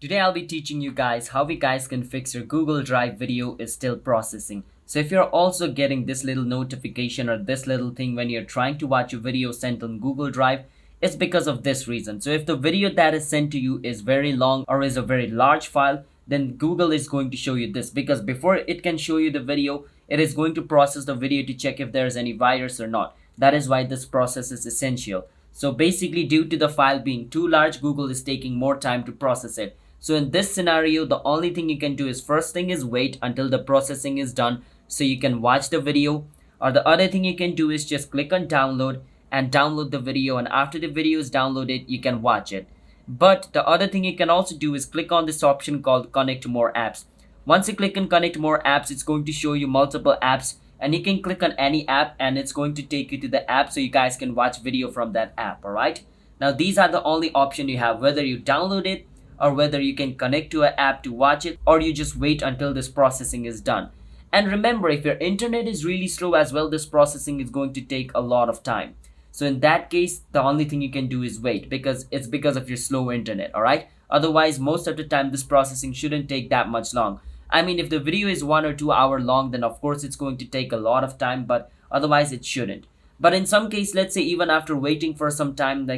Today I'll be teaching you guys how we guys can fix your Google Drive video is still processing. So if you're also getting this little notification or this little thing when you're trying to watch a video sent on Google Drive, it's because of this reason. So if the video that is sent to you is very long or is a very large file, then Google is going to show you this, because before it can show you the video, it is going to process the video to check if there's any virus or not. That is why this process is essential. So basically, due to the file being too large, Google is taking more time to process it. So in this scenario, the only thing you can do is first thing is wait until the processing is done so you can watch the video. Or the other thing you can do is just click on download and download the video, and after the video is downloaded, you can watch it. But the other thing you can also do is click on this option called connect more apps. Once you click on connect more apps, it's going to show you multiple apps, and you can click on any app and it's going to take you to the app so you guys can watch video from that app. All right, now these are the only option you have, whether you download it or whether you can connect to an app to watch it, or you just wait until this processing is done. And remember, if your internet is really slow as well, this processing is going to take a lot of time. So in that case, the only thing you can do is wait, because it's because of your slow internet. All right, otherwise most of the time this processing shouldn't take that much long. I mean, if the video is 1 or 2 hour long, then of course it's going to take a lot of time, but otherwise it shouldn't. But in some case, let's say even after waiting for some time,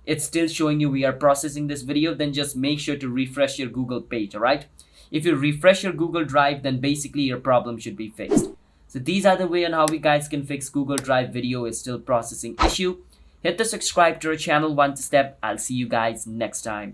it's still showing you we are processing this video, then just make sure to refresh your Google page. All right, if you refresh your Google Drive, then basically your problem should be fixed. So these are the way on how we guys can fix Google Drive video is still processing issue. Hit the subscribe to our channel one step. I'll see you guys next time.